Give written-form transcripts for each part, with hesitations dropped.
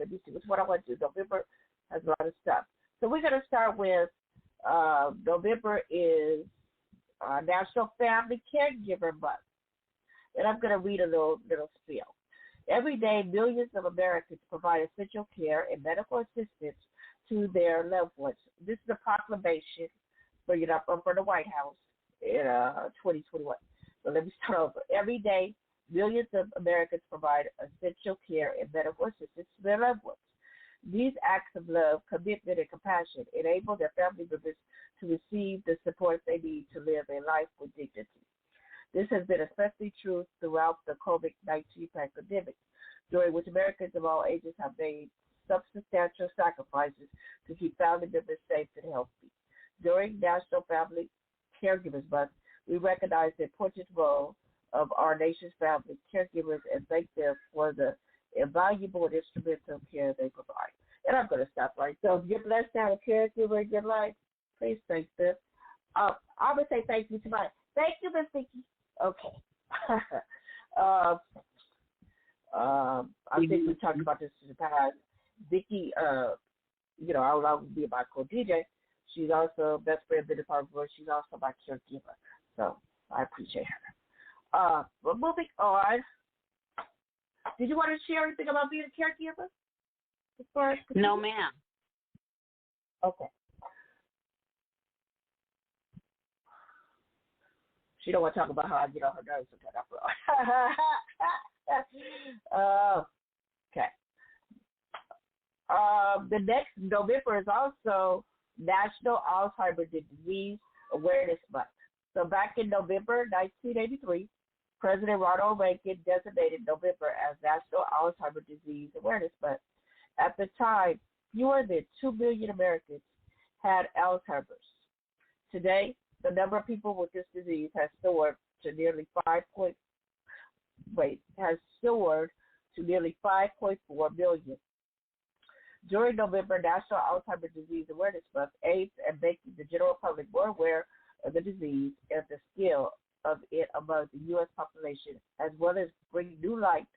Let me see which one I want to do. November has a lot of stuff. So we're going to start with November is National Family Caregiver Month. And I'm going to read a little spiel. Every day, millions of Americans provide essential care and medical assistance to their loved ones. This is a proclamation bringing up from the White House in 2021. So let me start over. Every day, millions of Americans provide essential care and medical assistance to their loved ones. These acts of love, commitment, and compassion enable their family members to receive the support they need to live a life with dignity. This has been especially true throughout the COVID-19 pandemic, during which Americans of all ages have made substantial sacrifices to keep family members safe and healthy. During National Family Caregivers Month, we recognize the important role of our nation's family caregivers and thank them for the invaluable and instrumental care they provide. And I'm going to stop right there. So if you're blessed to have a caregiver in your life, please thank them. I'm going to say thank you to thank you, Miss Vicki. Okay. I think we talked about this in the past. Vicki, I will always be my co-DJ. She's also best friend, benefit partner. She's also my caregiver. So I appreciate her. But moving on, did you want to share anything about being a caregiver? No, ma'am. Okay. She don't want to talk about how I get on her nerves sometimes. Okay. The next November is also National Alzheimer's Disease Awareness Month. So back in November 1983, President Ronald Reagan designated November as National Alzheimer's Disease Awareness Month. At the time, fewer than 2 million Americans had Alzheimer's. Today, the number of people with this disease has soared to nearly 5.4 million. During November, National Alzheimer's Disease Awareness Month aims at making the general public more aware of the disease and the scale of it among the U.S. population, as well as bring new light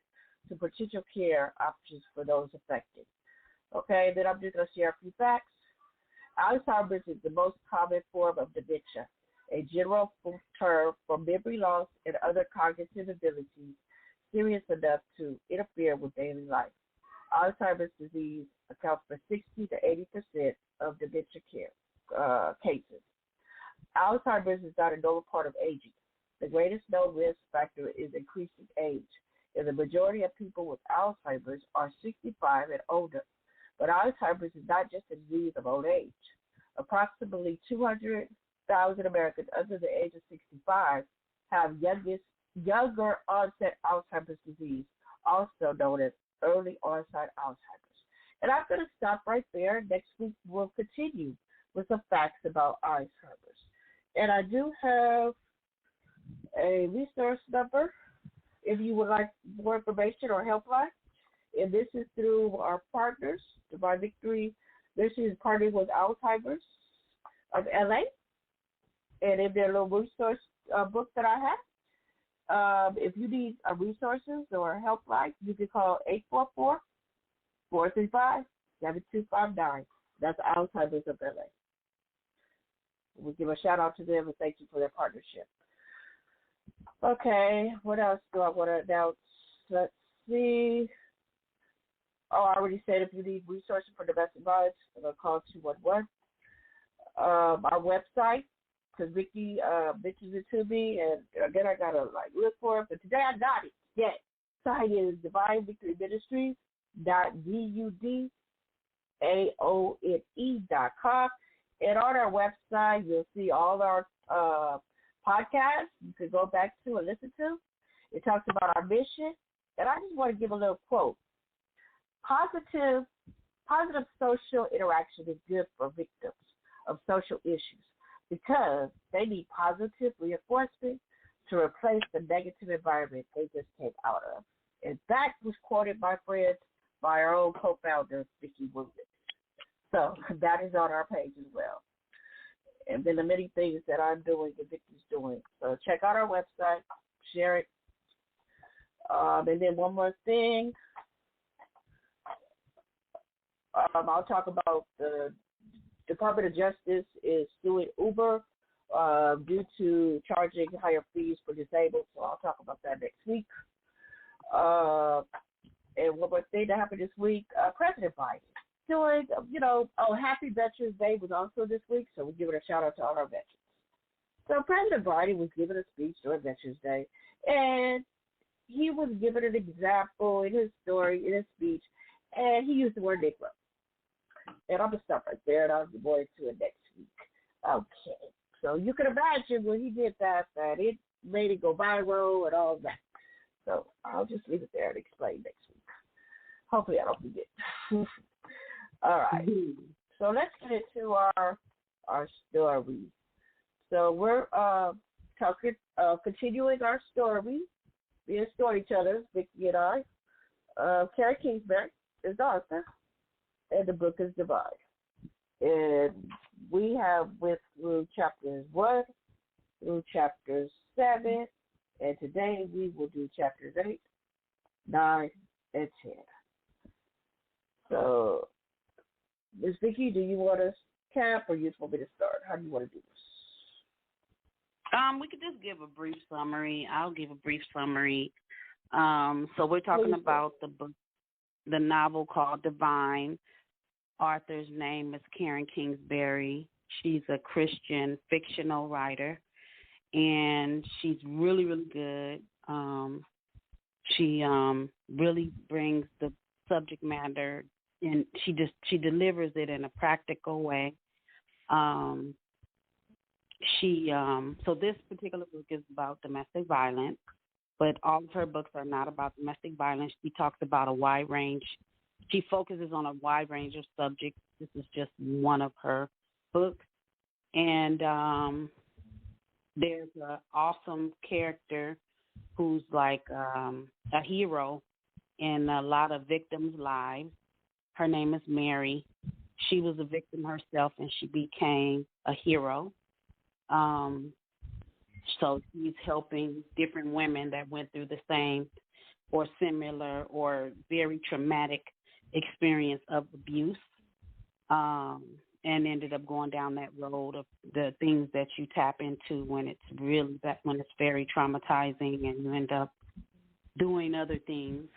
to potential care options for those affected. Okay, then I'm just going to share a few facts. Alzheimer's is the most common form of dementia, a general term for memory loss and other cognitive abilities serious enough to interfere with daily life. Alzheimer's disease accounts for 60 to 80% of dementia cases. Alzheimer's is not a normal part of aging. The greatest known risk factor is increasing age, and the majority of people with Alzheimer's are 65 and older. But Alzheimer's is not just a disease of old age. Approximately 200,000 Americans under the age of 65 have younger onset Alzheimer's disease, also known as early onset Alzheimer's. And I'm going to stop right there. Next week we'll continue with some facts about Alzheimer's. And I do have a resource number if you would like more information or helpline. And this is through our partners, Divine Victory. This is partnering with Alzheimer's of LA. And in their little resource book that I have, if you need resources or helpline, you can call 844-435-7259. That's Alzheimer's of LA. We give a shout out to them and thank you for their partnership. Okay, what else do I want to announce? Let's see. Oh, I already said if you need resources for domestic violence, I'm going to call 211. Our website, because Vicki mentions it to me, and again, I got to look for it, but today I got it. Yes. Site is divinevictoryministries.com. And on our website, you'll see all our podcasts you can go back to and listen to. It talks about our mission. And I just want to give a little quote. Positive social interaction is good for victims of social issues because they need positive reinforcement to replace the negative environment they just came out of. And that was quoted, my friends, by our own co-founder, Vicki Williams. So that is on our page as well. And then the many things that I'm doing and Vicki's doing. So check out our website, share it. And then one more thing. I'll talk about the Department of Justice is suing Uber due to charging higher fees for disabled. So I'll talk about that next week. And one more thing that happened this week, President Biden doing, Happy Veterans Day was also this week, so we're giving a shout out to all our veterans. So President Biden was giving a speech during Veterans Day, and he was giving an example in his story, in his speech, and he used the word Negro. And I'm going to stop right there, and I'll be more into it next week. Okay. So you can imagine when he did that it made it go viral and all that. So I'll just leave it there and explain next week. Hopefully I don't forget. All right. So let's get into our story. So we're continuing our story, being storytellers, Vicki and I. Carrie Kingsbury is the author, and the book is Divide. And we have went through chapters 1 through chapters 7, and today we will do chapters 8, 9, and 10. So, Ms. Vicki, do you want to cap or you just want me to start? How do you want to do this? We could just give a brief summary. I'll give a brief summary. So we're talking about the book, the novel called Divine. Author's name is Karen Kingsbury. She's a Christian fictional writer, and she's really, really good. She really brings the subject matter, and she delivers it in a practical way. So this particular book is about domestic violence, but all of her books are not about domestic violence. She talks about a wide range. She focuses on a wide range of subjects. This is just one of her books. And there's an awesome character who's like a hero in a lot of victims' lives. Her name is Mary. She was a victim herself, and she became a hero. So she's helping different women that went through the same or similar or very traumatic experience of abuse, and ended up going down that road of the things that you tap into when it's really when it's very traumatizing, and you end up doing other things.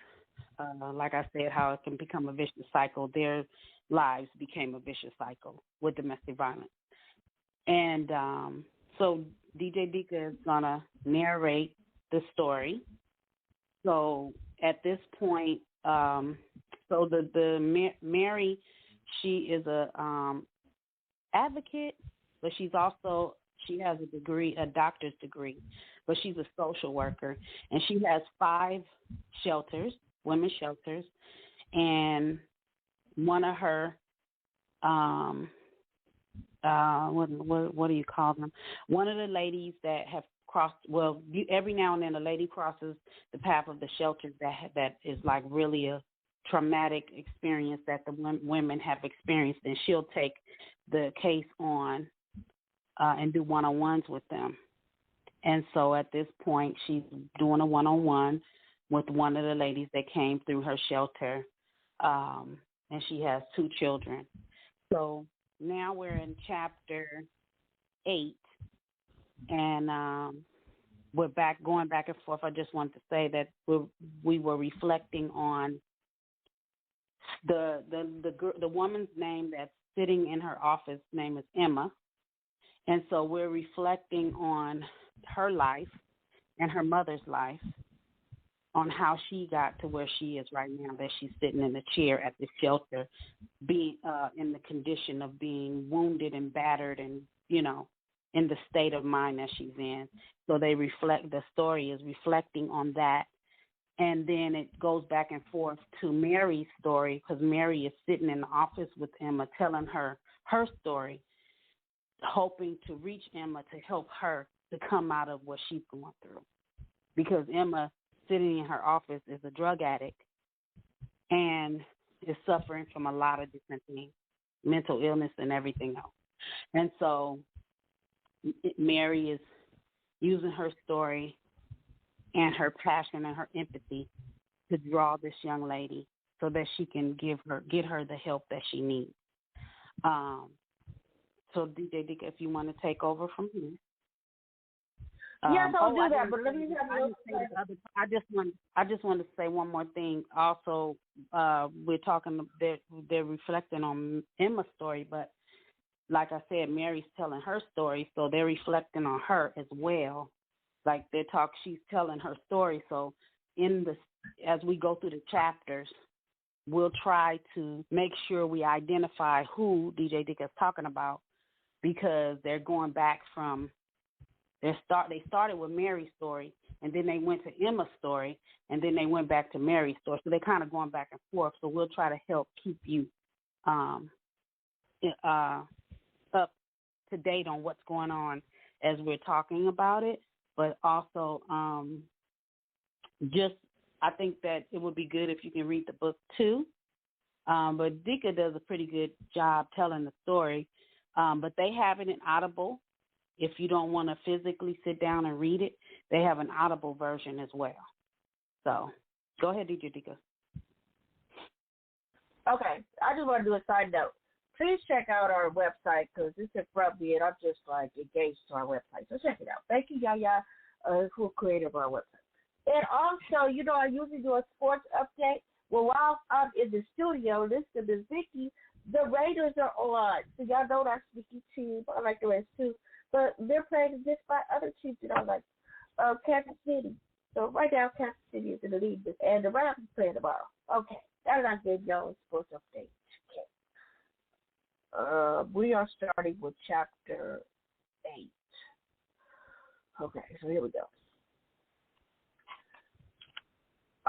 Like I said, how it can become a vicious cycle. Their lives became a vicious cycle with domestic violence. And so DJ Dika is going to narrate the story. So at this point, so the Mary, she is a advocate, but she has a degree, a doctor's degree, but she's a social worker, and she has 5 shelters, women's shelters, and one of her what do you call them? One of the ladies that have crossed. Well, every now and then a lady crosses the path of the shelters that is like really a traumatic experience that the women have experienced, and she'll take the case on and do one-on-ones with them. And so at this point, she's doing a one-on-one with one of the ladies that came through her shelter, and she has 2 children. So now we're in chapter 8, and we're going back and forth. I just wanted to say that we were reflecting on the woman's name that's sitting in her office. Name is Emma, and so we're reflecting on her life and her mother's life, on how she got to where she is right now, that she's sitting in the chair at the shelter, being in the condition of being wounded and battered, and, in the state of mind that she's in. So the story is reflecting on that. And then it goes back and forth to Mary's story, because Mary is sitting in the office with Emma, telling her story, hoping to reach Emma to help her to come out of what she's going through. Because Emma, sitting in her office, is a drug addict and is suffering from a lot of different things, mental illness and everything else. And so Mary is using her story and her passion and her empathy to draw this young lady so that she can get her the help that she needs. So DJ Dika, if you want to take over from here. Yes, I'll do that. But let me I just want to say one more thing. Also, we're talking. They're reflecting on Emma's story, but like I said, Mary's telling her story, so they're reflecting on her as well. Like she's telling her story. So as we go through the chapters, we'll try to make sure we identify who DJ Dika is talking about, because they're going back from. They started with Mary's story, and then they went to Emma's story, and then they went back to Mary's story. So they're kind of going back and forth. So we'll try to help keep you up to date on what's going on as we're talking about it. But also, I think that it would be good if you can read the book too. But Dika does a pretty good job telling the story. But they have it in Audible. If you don't want to physically sit down and read it, they have an Audible version as well. So go ahead, DJ Dika. Okay. I just want to do a side note. Please check out our website, because this is probably it. I'm just engaged to our website. So check it out. Thank you, Yaya, who created our website. And also, I usually do a sports update. Well, while I'm in the studio listening to Vicky, the Raiders are on. So y'all know that's Vicky team. I like the Raiders too. But they're playing against my other teams, Kansas City. So right now, Kansas City is in the lead, and the Rams is playing tomorrow. Okay, that's not good, y'all. Sports update. Okay. We are starting with chapter 8. Okay, so here we go.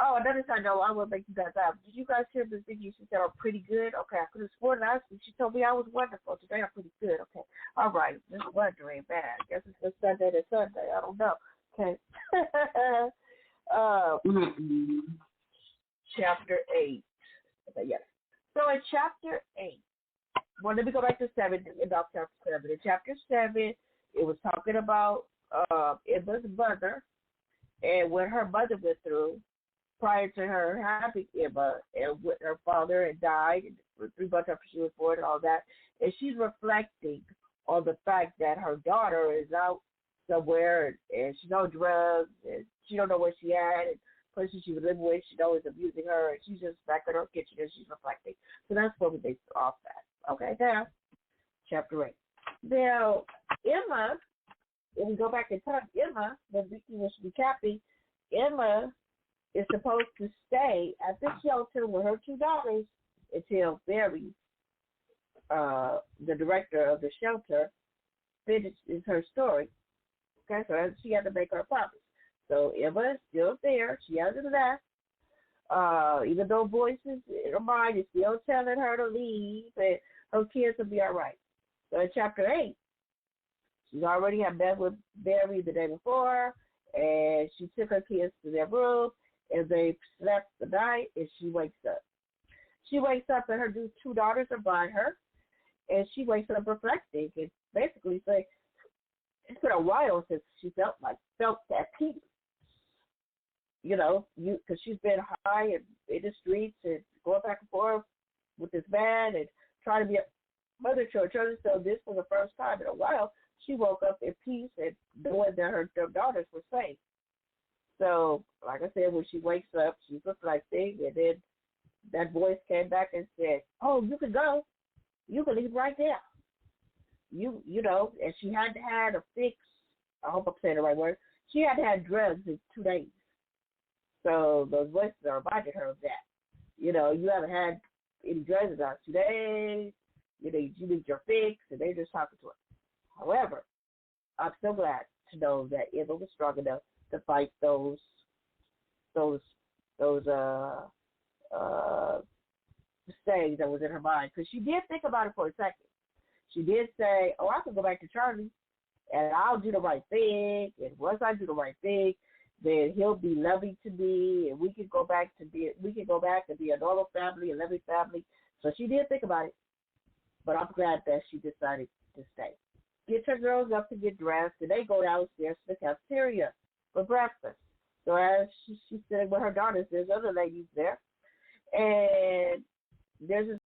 Oh, another side note, I will make you guys laugh. Did you guys hear this video? She said I'm pretty good. Okay, I could have sworn last week she told me I was wonderful. Today I'm pretty good. Okay, all right. This weather ain't bad. I guess it's the Sunday to Sunday. I don't know. Okay. Chapter 8. Okay, yes. So in chapter 8, well, let me go back to 7. About chapter 7. In chapter 7, it was talking about Emma's mother and what her mother went through prior to her having Emma, and with her father had died 3 months after she was born and all that. And she's reflecting on the fact that her daughter is out somewhere and she's on drugs and she don't know where she at, and the person she was living with, she knows is abusing her, and she's just back in her kitchen and she's reflecting. So that's what we based off that. Okay, now, chapter 8. Now, Emma, if we go back in time, Emma, when Vicky was recapping, Emma is supposed to stay at the shelter with her 2 daughters until Barry, the director of the shelter, finishes her story. Okay, so she had to make her promise. So Emma is still there. She hasn't left. Even though voices in her mind is still telling her to leave, and her kids will be all right. So in chapter 8, she already had met with Barry the day before, and she took her kids to their room, and they slept the night, and she wakes up. She wakes up, and her 2 daughters are by her, and she wakes up reflecting and basically saying, it's been a while since she felt that peace. Because she's been high and in the streets and going back and forth with this man and trying to be a mother to her children. So this was the first time in a while she woke up in peace and knowing that her daughters were safe. So, like I said, when she wakes up, she's reflecting, and then that voice came back and said, "Oh, you can go. You can leave right there. And she hadn't had a fix. I hope I'm saying the right word. She hadn't had drugs in 2 days. So those voices are reminding her of that. You haven't had any drugs in about 2 days. You need your fix, and they're just talking to her. However, I'm so glad to know that Emma was strong enough to fight those sayings that was in her mind, because she did think about it for a second. She did say, "Oh, I can go back to Charlie, and I'll do the right thing. And once I do the right thing, then he'll be loving to me, and we can go back and be a normal family, a loving family." So she did think about it, but I'm glad that she decided to stay. Get her girls up to get dressed, and they go downstairs to the cafeteria for breakfast. So as she's sitting with her daughters, there's other ladies there, And there's this